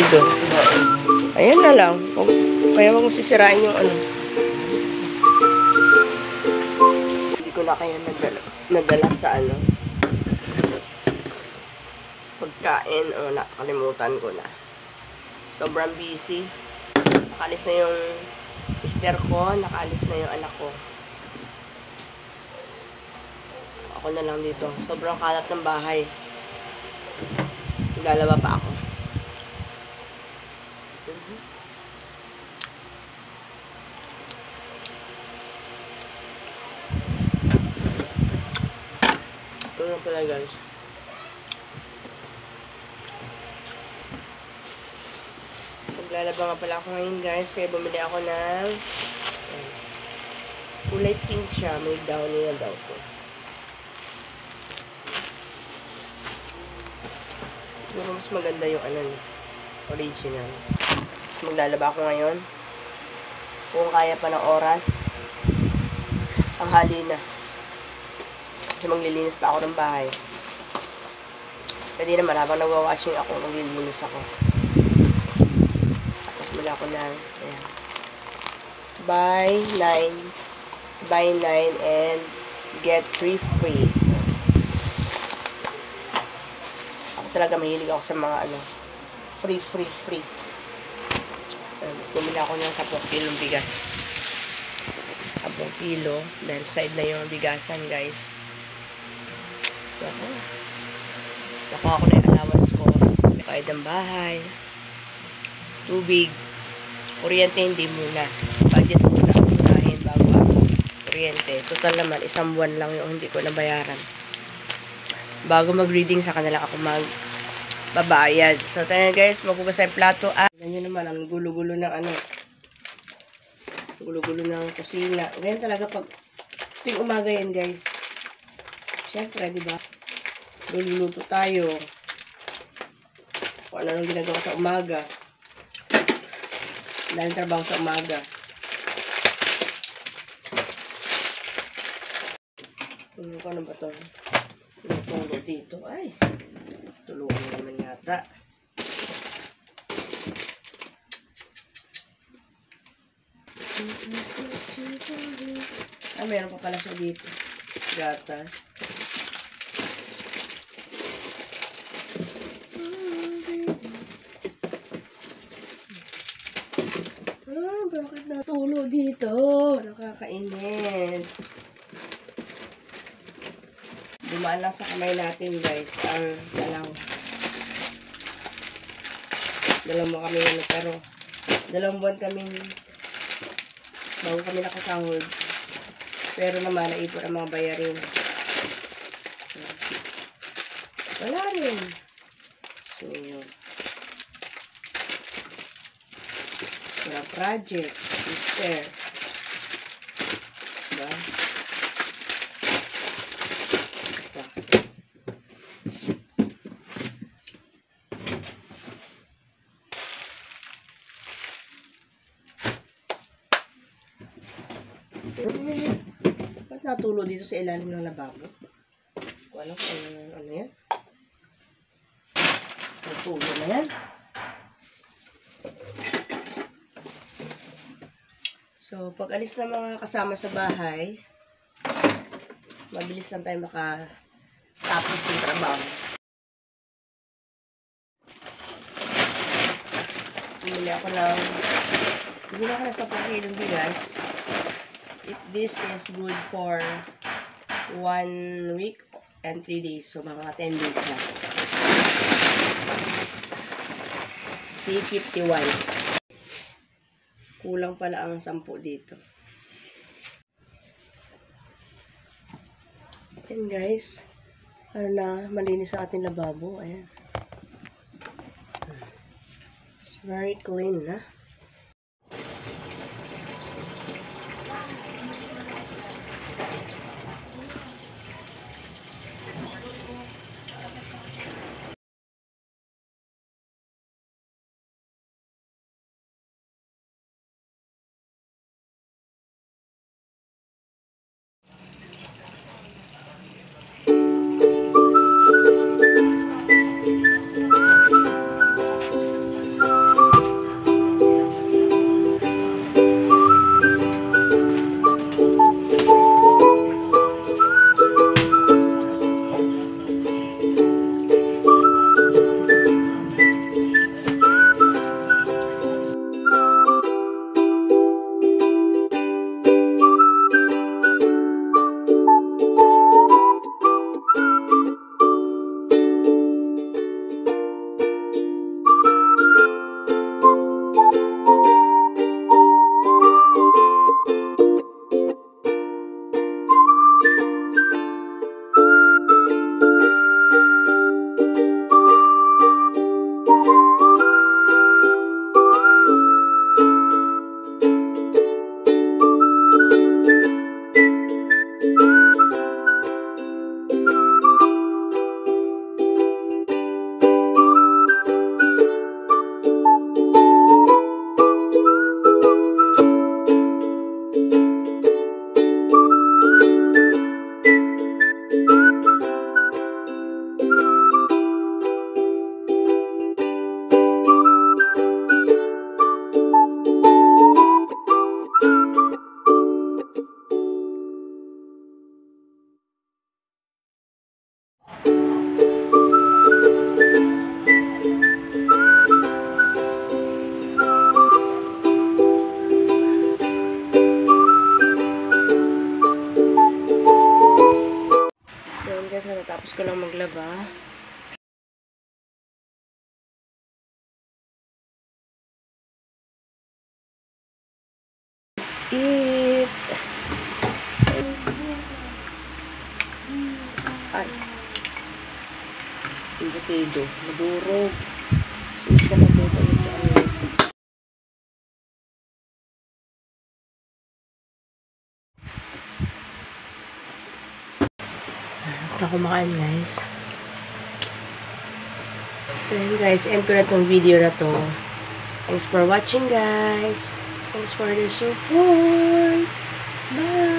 dito. Ayan na lang. Kaya wag mo sisirain yung ano. Hindi ko na kaya nadala sa ano. Pagkain. O, nakalimutan ko na. Sobrang busy. Nakalis na yung mister ko. Nakalis na yung anak ko. Ako na lang dito. Sobrang kalat ng bahay. Lalaba pa ako. Ito na pala guys. Maglalaba nga pala ako ngayon guys. Kaya bumili ako ng kulay pink siya. May downy na daw ko. Siguro mas maganda yung ano, original. Mas maglalaba ako ngayon. Kung kaya pa ng oras. Ang hali na. Kasi maglilinis pa ako ng bahay. Pwede naman habang nagwawashing ako, maglilinis ako. Tapos mula ako ng ayan. Buy 9 and get 3 free. Ako talaga mahilig ako sa mga ano, free. Tapos bumili ako ng 10 kilong bigas. 10 kilo. Dahil side na yung bigasan guys. Nakuha ko na yung allowance ko. Kahit ng bahay. Tubig. Kuryente hindi muna. Budget muna. Unahin bago ako. Kuryente. Total naman, isang buwan lang yung hindi ko nabayaran. Bago mag-reading sa kanila ako magbabayad. So, tayo guys, maghugas yung plato. Ganyan naman, ang gulo-gulo ng ano. Gulo-gulo ng kusina. Ganyan talaga pag ting umaga yan guys. Siyempre, di ba? Luluto tayo. Kung ano nang ginagawa sa umaga. Dahil trabaho sa umaga. Ano ba ito? Tulo dito. Ay! Tulungan naman yata. Meron pa pala siya dito. Gatas. Bakit natulo dito? Nakakainis. Dumaan lang sa kamay natin guys. Ang dalawang kami na pero 2 buwan kami bago kami nakasahod. Pero naman naipon ang mga bayarin. Wala rin. So, yun. Sa project, sister. Diba? Ito. Ba't natulo dito sa ilalim ng lababo? Ano yan? Natulo na yan. So, pag alis na mga kasama sa bahay, mabilis lang tayo makatapos ng trabaho. Bumili ako ng 10 kilong bigas. This is good for 1 week and 3 days. So, mga 10 days na. $3.51. Kulang pala ang 10 dito. Ayan guys. Ano na, malinis ang ating lababo. Ayan. It's very clean na. ba? Let's eat. Ay. Yung butido. Madurog. Sisa na po ito. Ito kumakain guys. So yun guys, end ko na tong video na to. Thanks for watching guys. Thanks for the support. Bye!